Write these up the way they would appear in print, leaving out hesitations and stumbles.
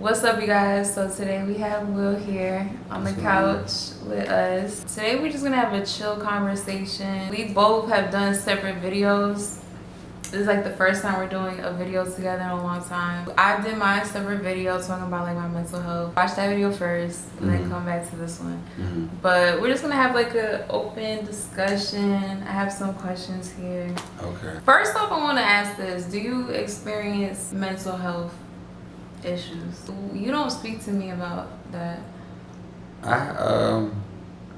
What's up, you guys? So today we have Will here on the couch with us. Today we're just gonna have a chill conversation. We both have done separate videos. This is like the first time we're doing a video together in a long time. I did my separate video talking about like my mental health. Watch that video first and then come back to this one. But we're just gonna have like an open discussion. I have some questions here. Okay. First off, I want to ask this: do you experience mental health issues? You don't speak to me about that. I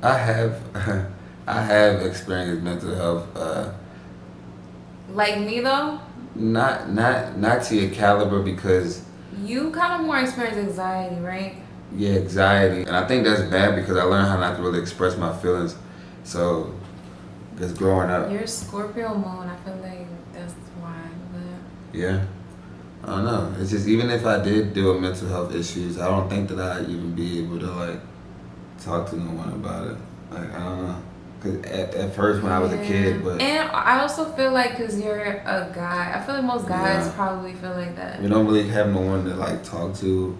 have experienced mental health. Like me though? Not to your caliber, because you kind of more experience anxiety, right? Yeah, anxiety, and I think that's bad because I learned how not to really express my feelings. So just growing up. You're Scorpio moon. I feel like that's why. But yeah. I don't know. It's just, even if I did deal with mental health issues, I don't think that I'd even be able to like talk to no one about it. Like, I don't know. Cause at first when I was a kid, but and I also feel like because you're a guy, I feel like most guys probably feel like that. We don't really have no one to like talk to.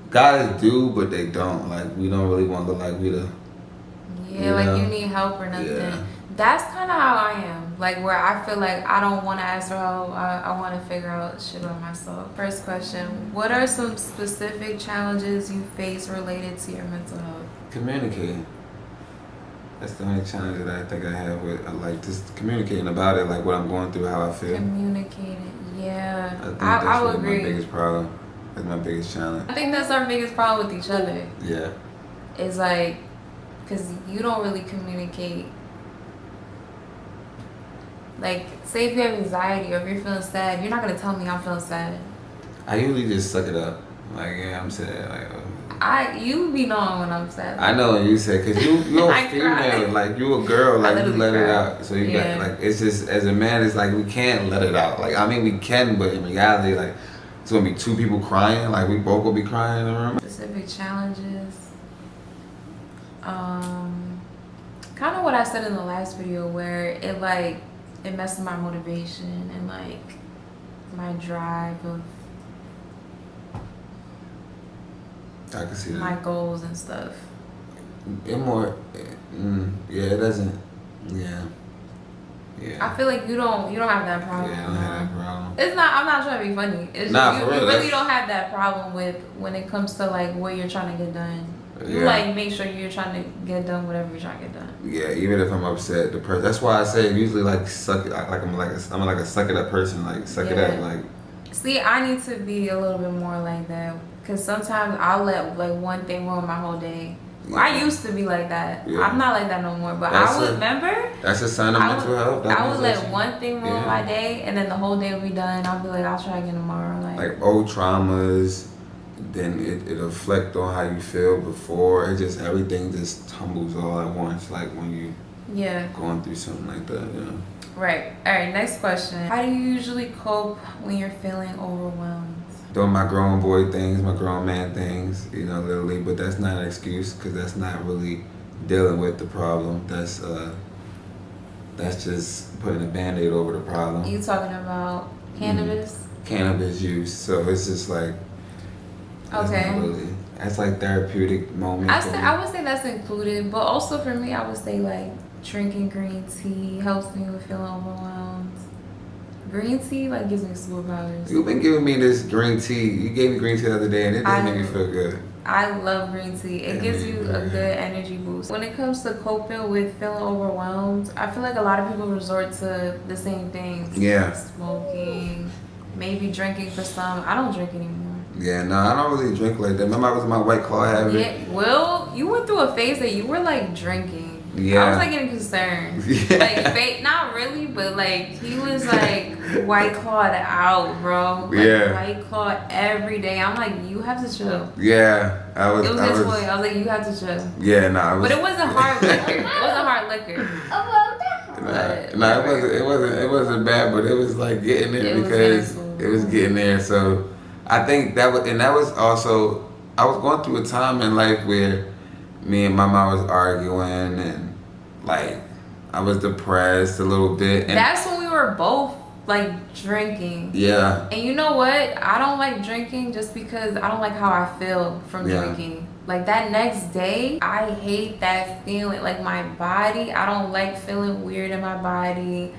Guys do, but they don't. Like, we don't really want to look like we the. Yeah, like you need help or nothing. Yeah. That's kind of how I am. Like, where I feel like I don't want to ask for help. I want to figure out shit on myself. First question: what are some specific challenges you face related to your mental health? Communicating. That's the only challenge that I think I have with, like, just communicating about it, like what I'm going through, how I feel. Communicating, yeah. I think I would really agree. My biggest problem. That's my biggest challenge. I think that's our biggest problem with each other. Yeah. It's like, because you don't really communicate. Like, say if you have anxiety or if you're feeling sad, you're not going to tell me I'm feeling sad. I usually just suck it up. Like, yeah, I'm sad. Like, you be knowing when I'm sad. I know what you said, because you're a female. Like, you a girl. Like, you let it out. So you got, like, it's just, as a man, it's like, we can't let it out. Like, I mean, we can, but in reality, like, it's going to be two people crying. Like, we both will be crying in the room. Specific challenges. Kind of what I said in the last video, where it, like, it messes my motivation and, like, my drive of I can see that. my goals and stuff. It it doesn't, yeah. I feel like you don't have that problem. Yeah, I don't have that problem. It's not, I'm not trying to be funny. It's nah, just, for real, you really don't have that problem with when it comes to like what you're trying to get done. You like make sure you're trying to get done whatever you're trying to get done. Yeah, even if I'm upset, the person. That's why I say usually like suck it. I'm like a suck it up person. Like suck it up. Like. See, I need to be a little bit more like that, because sometimes I'll let like one thing ruin my whole day. Yeah. I used to be like that. Yeah. I'm not like that no more. But I would remember. That's a sign of mental health. I would let one thing ruin my day, and then the whole day would be done. I'll be like, I'll try again tomorrow. Like old traumas, then it'll reflect on how you feel before. It just, everything just tumbles all at once. Like when you going through something like that. Yeah. Right. All right. Next question. How do you usually cope when you're feeling overwhelmed? Doing my grown boy things, my grown man things, you know, literally. But that's not an excuse, because that's not really dealing with the problem. That's just putting a Band-Aid over the problem. You talking about cannabis? Cannabis use. So it's just like, that's like therapeutic moment. I would say that's included, but also for me, I would say like drinking green tea helps me with feeling overwhelmed. Green tea like gives me superpowers. You've been giving me this green tea. You gave me green tea the other day, and it doesn't make me feel good. I love green tea. It gives you a good energy boost. When it comes to coping with feeling overwhelmed, I feel like a lot of people resort to the same things. Yeah. Smoking, maybe drinking for some. I don't drink anymore. Yeah, no, I don't really drink like that. Remember, I was in my White Claw habit? Yeah, well, you went through a phase that you were like drinking. Yeah. I was like getting concerned. Yeah. Like, fake, not really, but like he was like White Clawed out, bro. Like, White Claw every day. I'm like, you have to chill. Yeah, It was his point. I was like, you have to chill. Yeah, nah. But it wasn't hard liquor. It wasn't hard liquor. It wasn't bad, but it was like getting there because it was getting there. So I think that was also, I was going through a time in life where me and my mom was arguing, and like I was depressed a little bit. And that's when we were both like drinking. Yeah. And you know what? I don't like drinking just because I don't like how I feel from drinking. Like that next day, I hate that feeling. Like my body, I don't like feeling weird in my body.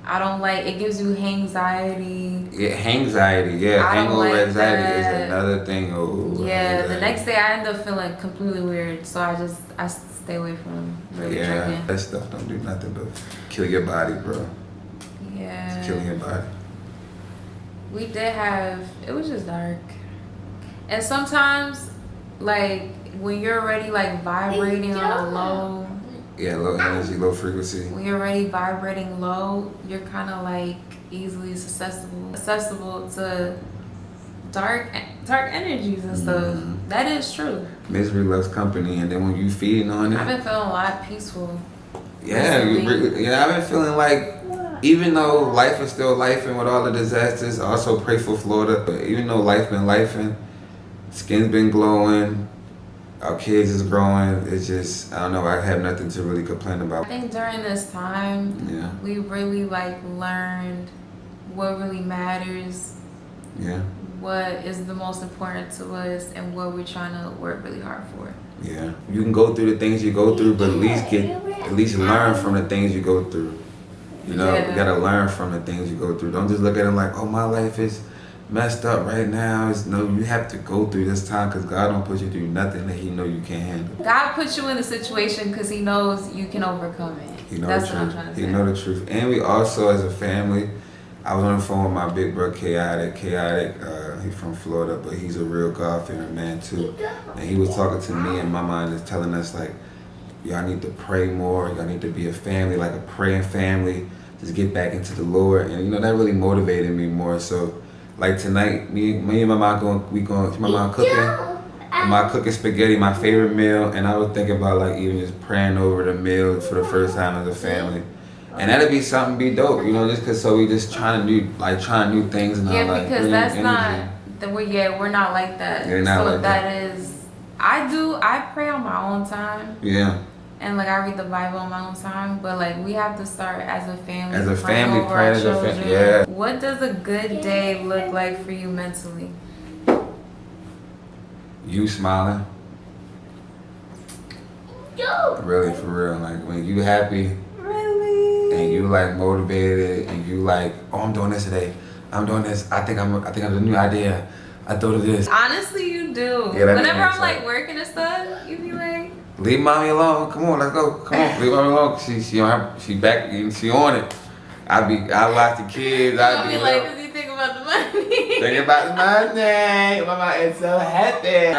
I don't like, it gives you anxiety. Yeah, anxiety. Yeah, hangover like anxiety that. Is another thing. Oh, yeah, the next day I end up feeling completely weird. So I stay away from really drinking. That stuff don't do nothing but kill your body, bro. Yeah. It's killing your body. We did have, it was just dark. And sometimes, like, when you're already, like, vibrating on a low. Yeah, low energy, low frequency. When you're already vibrating low, you're kind of, like, easily accessible to dark energies and stuff. That is true. Misery loves company, and then when you feeding on it. I've been feeling a lot peaceful. Yeah, I've been feeling like, even though life is still life and with all the disasters, I also pray for Florida. But even though life been lifing, skin's been glowing, our kids is growing, it's just, I don't know, I have nothing to really complain about. I think during this time, we really like learned what really matters. Yeah. What is the most important to us and what we're trying to work really hard for. Yeah. You can go through the things you go through, but at least learn from the things you go through. You know, you gotta learn from the things you go through. Don't just look at it like, oh, my life is messed up right now. No, you have to go through this time because God don't put you through nothing that He know you can't handle. God puts you in a situation because He knows you can overcome it. He knows That's the what I'm truth. trying to say. He know the truth. And we also, as a family, I was on the phone with my big brother, Chaotic. He's from Florida, but he's a real God-fearing man too. And he was talking to me and my mind is telling us like, y'all need to pray more. Y'all need to be a family, like a praying family. Just get back into the Lord. And you know, that really motivated me more. So like tonight, me and my mom my mom cooking. My mom cooking spaghetti, my favorite meal. And I was thinking about like even just praying over the meal for the first time as a family. And that'd be something be dope, you know, just cause so we just trying new things and all like. Yeah, because that's not we're not like that. You're not so like that. Is I pray on my own time. Yeah. And like I read the Bible on my own time, but like we have to start as a family. As a family, praying as a family. Yeah. What does a good day look like for you mentally? You smiling. Really, for real. Like when you happy. And you like motivated, and you like, oh, I'm doing this today. I'm doing this. I think I'm a new idea. I thought of this. Honestly, you do. Yeah, whenever I'm like working and stuff, you be like, leave mommy alone. Come on, let's go. Come on, leave mommy alone. She back. She on it. I watch the kids. I be like, cause you think about the money. Think about the money. Mama is so happy.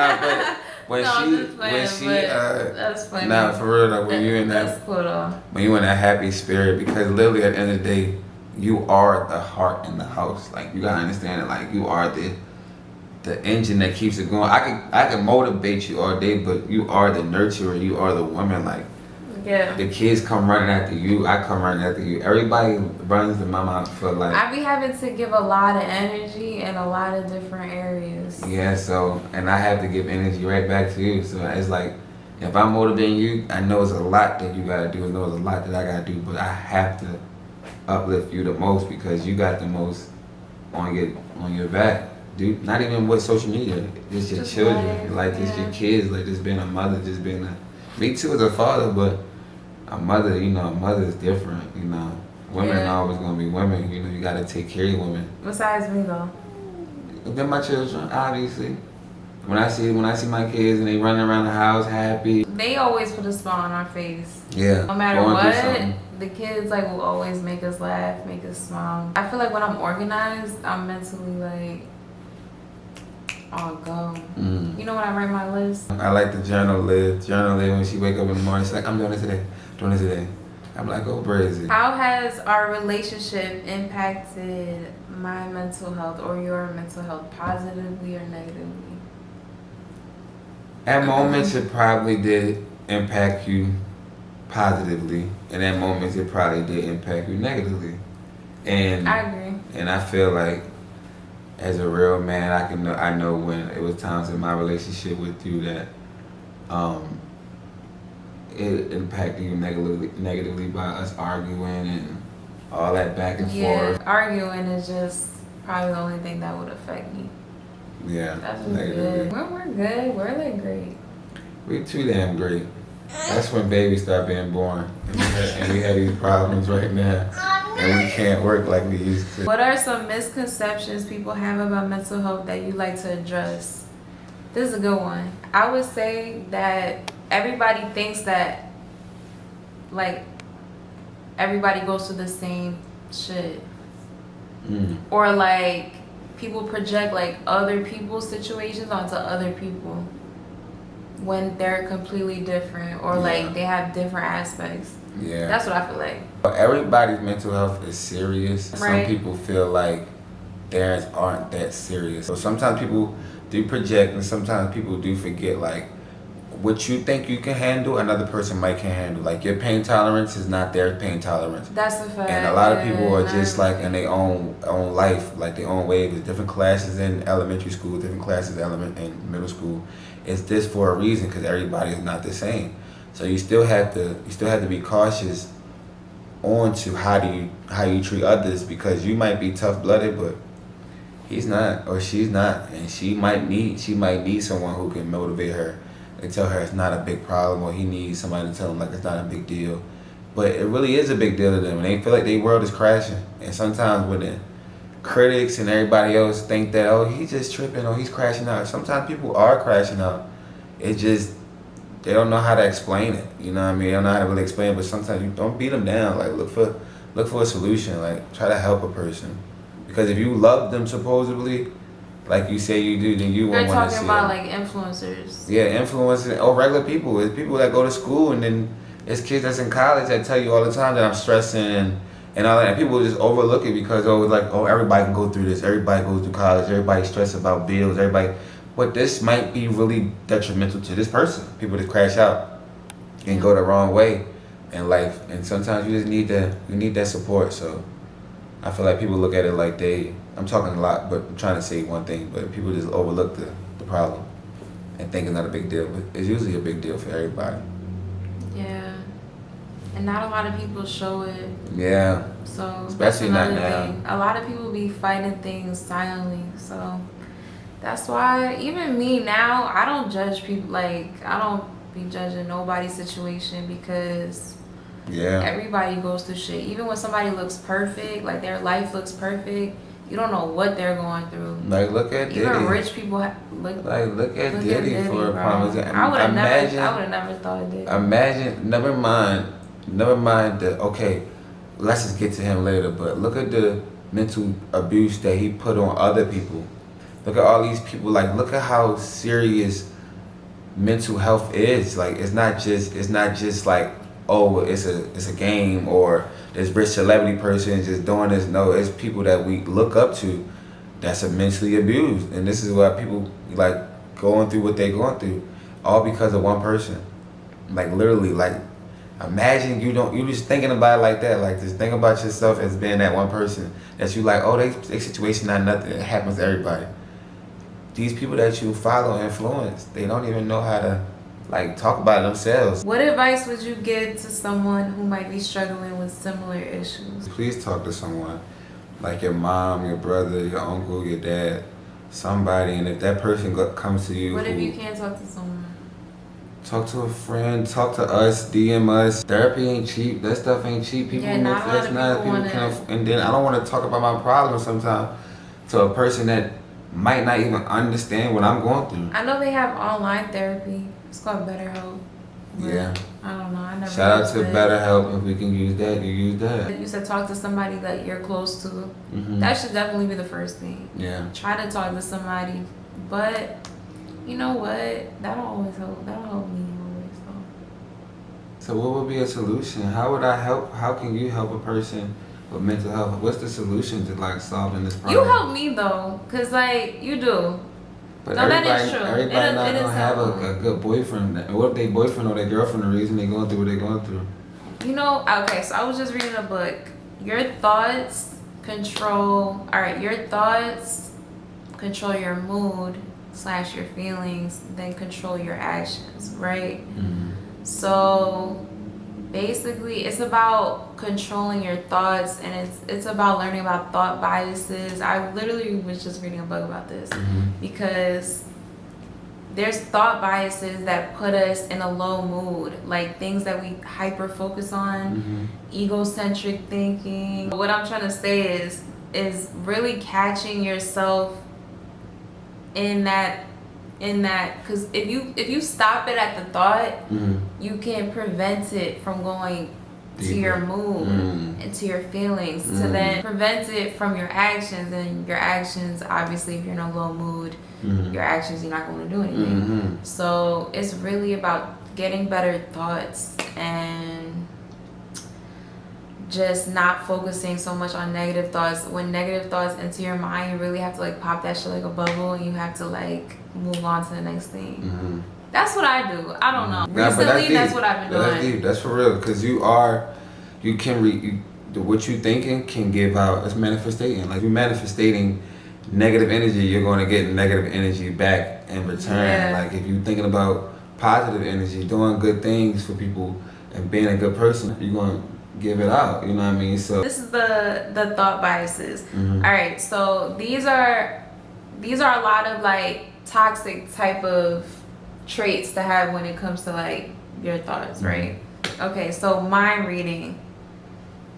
When that's funny. Nah, for real though, when you in that, when you in that happy spirit, because literally at the end of the day, you are the heart in the house. Like you gotta understand it. Like you are the engine that keeps it going. I can motivate you all day, but you are the nurturer. You are the woman. Like the kids come running after you. I come running after you. Everybody runs to my mom for like. I be having to give a lot of energy in a lot of different areas. Yeah, so and I have to give energy right back to you. So it's like if I'm motivating you, I know it's a lot that you gotta do. I know it's a lot that I gotta do, but I have to uplift you the most because you got the most on your back. Dude, not even with social media. Just your children, like just your kids, like just being a mother, just being me too as a father, but a mother, you know, a mother is different, you know. Women are always gonna be women, you know, you gotta take care of women. Besides me though. They're my children, obviously. When I see my kids and they running around the house happy. They always put a smile on our face. Yeah. No matter what, the kids like will always make us laugh, make us smile. I feel like when I'm organized, I'm mentally like, I'll go. You know when I write my list? I like the journal list when she wake up in the morning. She's like, I'm doing this today. I'm like, go crazy. How has our relationship impacted my mental health or your mental health positively or negatively? At moments, it probably did impact you positively, and at moments, it probably did impact you negatively. And I agree. And I feel like, as a real man, I know when it was times in my relationship with you that it impacted you negatively by us arguing and all that back and forth. Arguing is just probably the only thing that would affect me. Yeah. That's good. When we're good, we're like great. We too damn great. That's when babies start being born. And we have these problems right now. And we can't work like we used to. What are some misconceptions people have about mental health that you like to address? This is a good one. I would say that everybody thinks that, like, everybody goes through the same shit. Or, like, people project, like, other people's situations onto other people when they're completely different, or like they have different aspects. Yeah, that's what I feel like. Everybody's mental health is serious. Right. Some people feel like theirs aren't that serious. So sometimes people do project, and sometimes people do forget, like, what you think you can handle, another person might can handle. Like, your pain tolerance is not their pain tolerance. That's a fact. And a lot of people are just like in their own life, like their own way. There's different classes in elementary school, different classes in middle school. It's this for a reason, because everybody is not the same. So you still have to be cautious on to how you treat others, because you might be tough-blooded, but he's not, or she's not, and she might need someone who can motivate her and tell her it's not a big problem, or he needs somebody to tell him like it's not a big deal. But it really is a big deal to them, and they feel like their world is crashing. And sometimes when the critics and everybody else think that, oh, he's just tripping, or he's crashing out. Sometimes people are crashing out. It's just they don't know how to explain it. You know what I mean? They don't know how to really explain it. But sometimes you don't beat them down. Like, look for a solution. Like, try to help a person, because if you love them supposedly, like you say you do, then you won't want to see They're talking about like influencers. Yeah, influencers or regular people. It's people that go to school, and then it's kids that's in college that tell you all the time that I'm stressing and all that. And people just overlook it because everybody can go through this. Everybody goes through college. Everybody stressed about bills. Everybody, but this might be really detrimental to this person. People just crash out and go the wrong way in life. And sometimes you just need that support. So I feel like people look at it like I'm talking a lot, but I'm trying to say one thing, but people just overlook the problem and think it's not a big deal. But it's usually a big deal for everybody. Yeah. And not a lot of people show it. Yeah. So especially not now. Thing. A lot of people be fighting things silently. So that's why even me now, I don't judge people. Like, I don't be judging nobody's situation, because everybody goes through shit. Even when somebody looks perfect, like their life looks perfect, you don't know what they're going through. Like, look at Diddy. Even rich people look at Diddy for a promise. I would have never thought of Diddy. Imagine, never mind the, okay, let's just get to him later, but look at the mental abuse that he put on other people. Look at all these people, like, look at how serious mental health is. Like, it's not just like, oh, it's a game, or this rich celebrity person is just doing this. No, it's people that we look up to that's mentally abused. And this is why people like going through what they're going through, all because of one person. Like, literally, like, imagine you just thinking about it like that. Like, just think about yourself as being that one person that you like, oh, they situation not nothing. It happens to everybody. These people that you follow and influence, they don't even know how to, like, talk about it themselves. What advice would you give to someone who might be struggling with similar issues? Please talk to someone, like your mom, your brother, your uncle, your dad, somebody. And if that person comes to you, what if you can't talk to someone? Talk to a friend, talk to us, DM us. Therapy ain't cheap. That stuff ain't cheap. People, and then I don't want to talk about my problems sometimes to a person that might not even understand what I'm going through. I know they have online therapy. It's called BetterHelp. Yeah. I don't know. I never. Shout out to BetterHelp. If we can use that, you use that. You said talk to somebody that you're close to. Mm-hmm. That should definitely be the first thing. Yeah. Try to talk to somebody, but you know what? That don't always help. That don't help me always. So what would be a solution? How would I help? How can you help a person with mental health? What's the solution to, like, solving this problem? You help me though, cause like you do. But no, that is true. Everybody not gonna have a good boyfriend. What if they boyfriend or their girlfriend, the reason they going through what they going through? You know, okay, so I was just reading a book. Your thoughts control your mood / your feelings, then control your actions, right? Mm-hmm. So Basically, it's about controlling your thoughts, and it's about learning about thought biases. I literally was just reading a book about this because there's thought biases that put us in a low mood, like things that we hyper focus on, egocentric thinking. What I'm trying to say is really catching yourself in that, because if you stop it at the thought, you can prevent it from going to your mood and to your feelings, to then prevent it from your actions. And your actions, obviously, if you're in a low mood, your actions, you're not going to do anything. So it's really about getting better thoughts and just not focusing so much on negative thoughts. When negative thoughts enter your mind, you really have to like pop that shit like a bubble, and you have to like move on to the next thing. That's what I do. I don't know. Recently, that's what I've been doing. That's deep. That's for real. Because what you thinking can give out. It's manifesting. Like, you're manifesting negative energy, you're going to get negative energy back in return. Like, if you're thinking about positive energy, doing good things for people, and being a good person, you're going to give it out. You know what I mean? So this is the thought biases. All right. So these are a lot of like toxic type of traits to have when it comes to like your thoughts, right? Okay, so mind reading,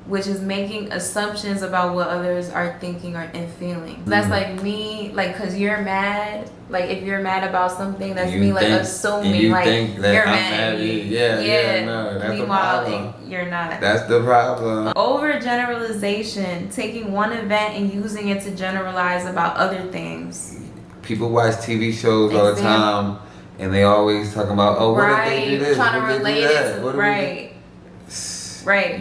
which is making assumptions about what others are thinking and feeling. That's like me, like, cause you're mad. Like, if you're mad about something, that's me like assuming like you're mad. No, that's the problem. You're not. That's the problem. Overgeneralization, taking one event and using it to generalize about other things. People watch TV shows all the time, and they always talking about, oh, what did they do this? Trying to relate it to, right.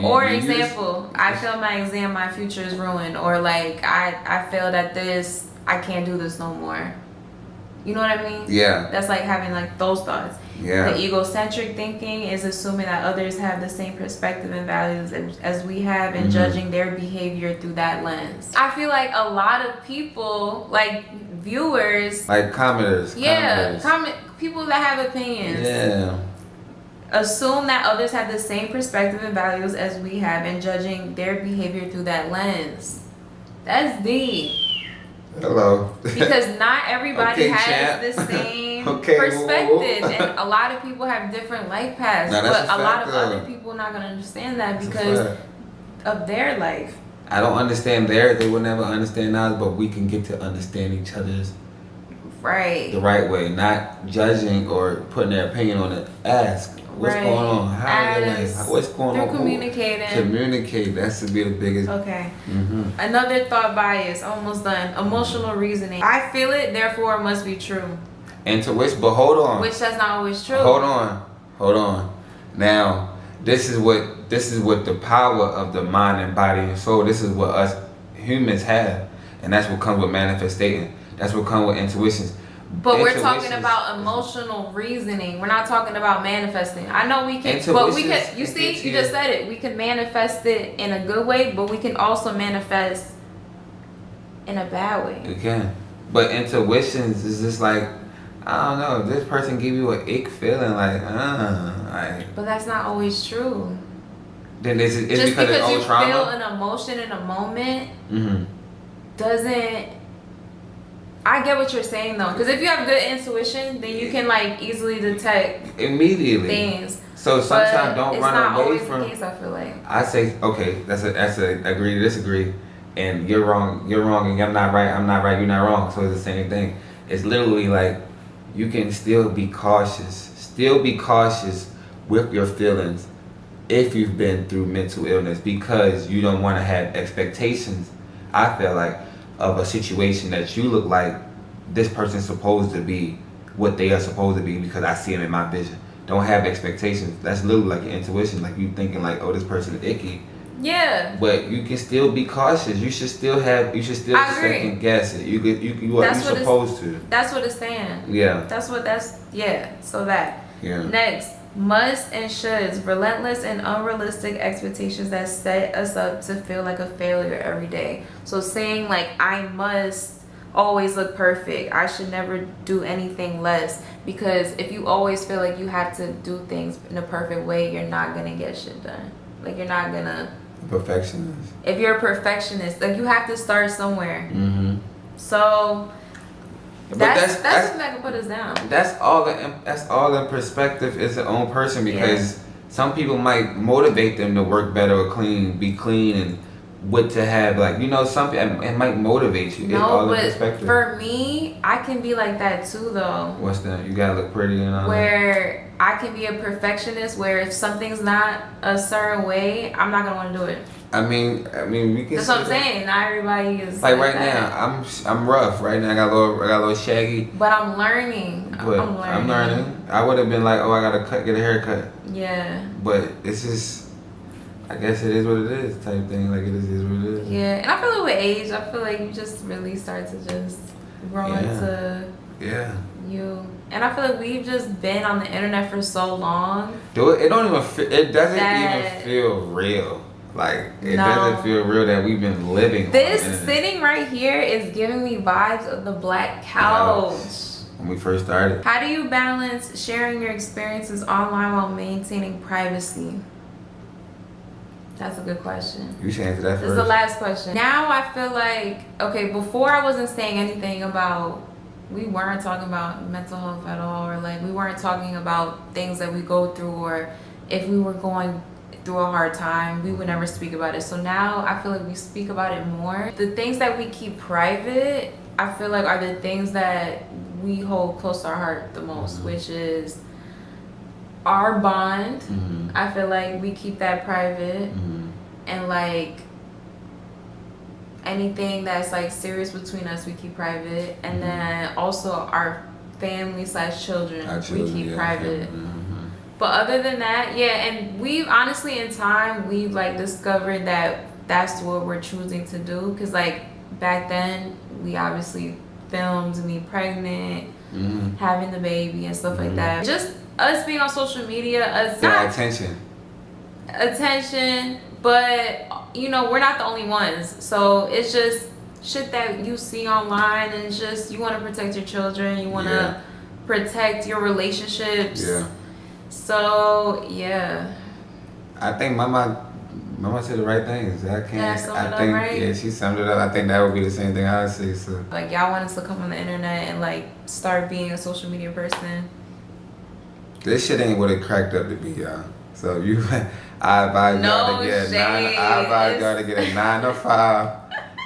Or example, I failed my exam, my future is ruined. Or like, I failed at this, I can't do this no more. You know what I mean? Yeah. That's like having like those thoughts. Yeah. The egocentric thinking is assuming that others have the same perspective and values as we have, and judging their behavior through that lens. I feel like a lot of people, like viewers, like commenters, people that have opinions, assume that others have the same perspective and values as we have, and judging their behavior through that lens. That's deep. Hello. Because not everybody has the same perspective, and a lot of people have different life paths, but a lot of other people are not going to understand that because of their life. I don't understand theirs, they will never understand ours, but we can get to understand each other's the right way, not judging or putting their opinion on it. Ask, what's going on? How is your life? What's going on? Communicate. That's to be the biggest. Okay. Another thought bias, almost done. Emotional reasoning. I feel it, therefore it must be true. Intuition, but hold on. Which that's not always true. Hold on. Now, this is what the power of the mind and body and soul. This is what us humans have, and that's what comes with manifesting. That's what comes with intuitions. But we're talking about emotional reasoning. We're not talking about manifesting. I know we can, but we can. You see, you just said it. We can manifest it in a good way, but we can also manifest in a bad way. You can, but intuitions is just like, I don't know. This person give you an ick feeling, like. But that's not always true. Then it's just because it's you trauma? Feel an emotion in a moment doesn't. I get what you're saying though, because if you have good intuition, then you can like easily detect immediately things. So sometimes don't run away from. The case, I feel like. I say okay, that's a agree to disagree, and you're wrong, and I'm not right, you're not wrong. So it's the same thing. It's literally like you can still be cautious with your feelings if you've been through mental illness, because you don't want to have expectations. I feel like, of a situation that you look like this person's supposed to be what they are supposed to be because I see them in my vision. Don't have expectations. That's literally like your intuition, like you thinking like, oh, this person is icky. Yeah. But you can still be cautious. You should still second guess it. You're supposed to. That's what it's saying. Yeah. So that. Yeah. Next, must and shoulds, relentless and unrealistic expectations that set us up to feel like a failure every day. So saying like I must always look perfect. I should never do anything less, because if you always feel like you have to do things in a perfect way, you're not gonna get shit done. Like, you're not gonna. Perfectionist. If you're a perfectionist, like, you have to start somewhere. Mm-hmm. So But that's something that can put us down. That's all in perspective is their own person, because some people might motivate them to work better or be clean and what to have, like, you know, something it might motivate you. No, but for me, I can be like that too, though. What's that? You gotta look pretty and all where I can be a perfectionist, where if something's not a certain way, I'm not gonna want to do it. I mean, we can. That's what I'm saying. Not everybody is like right now. I'm rough right now. I got a little shaggy. But I'm learning. I'm learning. I would have been like, oh, I gotta get a haircut. Yeah. But it's just, I guess it is what it is type thing. Like, it is what it is. Yeah, and I feel like with age, I feel like you just really start to just grow into you. And I feel like we've just been on the internet for so long. It don't even. It doesn't even feel real. Like, it doesn't feel real that we've been living. This sitting right here is giving me vibes of the black couch. When we first started. How do you balance sharing your experiences online while maintaining privacy? That's a good question. You should answer that first. This is the last question. Now I feel like, okay, before I wasn't saying anything about, we weren't talking about mental health at all, or like we weren't talking about things that we go through, or if we were going through a hard time, we would never speak about it. So now I feel like we speak about it more. The things that we keep private, I feel like, are the things that we hold close to our heart the most, which is our bond. I feel like we keep that private, and like anything that's like serious between us, we keep private, and then also our family / children, we keep private. But other than that, and we've honestly in time, we've like discovered that that's what we're choosing to do, because like back then we obviously filmed me pregnant, having the baby and stuff like that. Just us being on social media, us attention, but you know, we're not the only ones. So it's just shit that you see online, and it's just, you want to protect your children, you want to protect your relationships. So I think Mama said the right things. I think right? She summed it up. I think that would be the same thing I would say. So like, y'all want us to come on the internet and like start being a social media person. This shit ain't what it cracked up to be, y'all. So I advise y'all to get a 9 to 5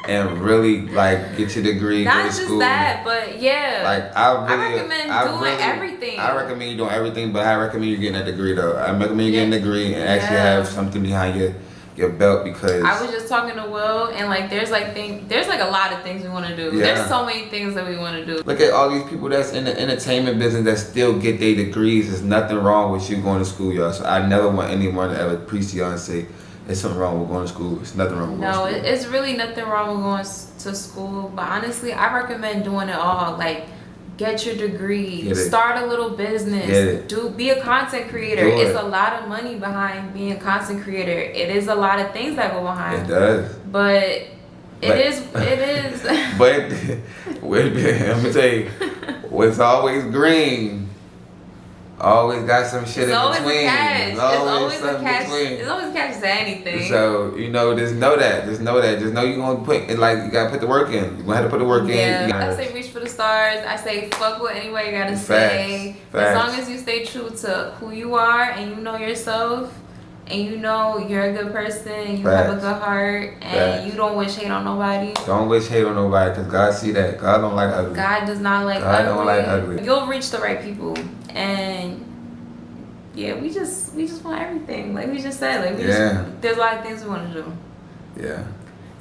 and really like get your degree, not go to just school. That, but like I recommend doing everything. I recommend you doing everything, but I recommend you getting a degree though. I recommend you getting a degree and actually have something behind your belt, because I was just talking to Will, and like there's like a lot of things we want to do. There's so many things that we want to do. Look at all these people that's in the entertainment business that still get their degrees. There's nothing wrong with you going to school, y'all. So I never want anyone to ever preach to y'all and say there's something wrong with going to school. There's nothing wrong with going to school. No, it's really nothing wrong with going to school. But honestly, I recommend doing it all. Like, get your degree, start a little business, be a content creator. It's a lot of money behind being a content creator. It is a lot of things that go behind. It does. But it is. But let me tell you, what's always green, always got some shit in between. It's always a catch to anything. So, you know, just know that. Just know you're gonna you gotta put the work in. You're gonna have to put the work in. I say reach for the stars. I say fuck what anybody you gotta say. As long as you stay true to who you are, and you know yourself, and you know you're a good person, you have a good heart, and you don't wish hate on nobody. Don't wish hate on nobody, because God see that. God don't like ugly. God does not like God ugly. don't like ugly. You'll reach the right people. And we just want everything, like we just said. Like there's a lot of things we want to do. Yeah,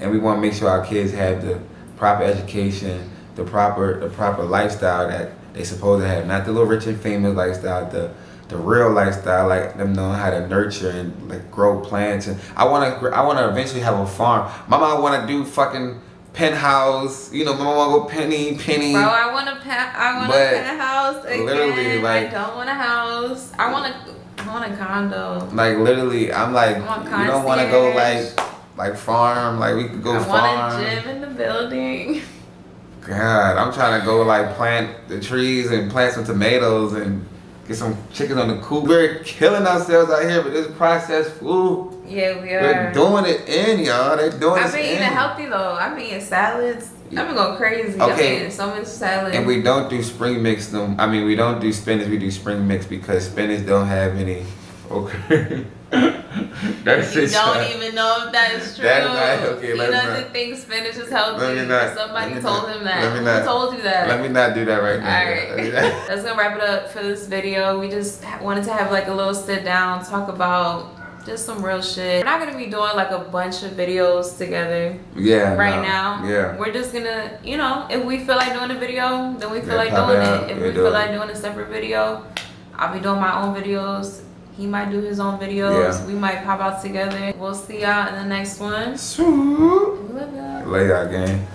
and we want to make sure our kids have the proper education, the proper lifestyle that they supposed to have, not the little rich and famous lifestyle, the real lifestyle, like them knowing how to nurture and like grow plants. And I want to eventually have a farm. My mom want to do fucking penthouse, you know. My mom want to go penny. Bro, I want a penthouse again. Literally, like, I don't want a house. I want a condo. Like, literally, I'm like, you don't want to go like farm. Like, we could go farm. I want a gym in the building. God, I'm trying to go like plant the trees and plant some tomatoes and get some chickens on the coop. We're killing ourselves out here with this processed food. Yeah, we are. We're doing it in, y'all. They're doing it in. I've been eating healthy though. I've been eating salads. I've been going crazy. Okay. I've been eating so much salad. And we don't do spring mix them. I mean, we don't do spinach. We do spring mix because spinach don't have any. Okay. That's you it. don't even know if that is true. That's not, okay, he doesn't think spinach is healthy. Somebody told him that. Who told you that? Let me not do that right now. Alright. That's gonna wrap it up for this video. We just wanted to have like a little sit down, talk about just some real shit. We're not gonna be doing like a bunch of videos together. Yeah. Now. Yeah. We're just gonna, you know, if we feel like doing a video, then we feel like doing it. If we feel like doing a separate video, I'll be doing my own videos. He might do his own videos. Yeah. We might pop out together. We'll see y'all in the next one. Swoop. Love y'all. Lay y'all, gang.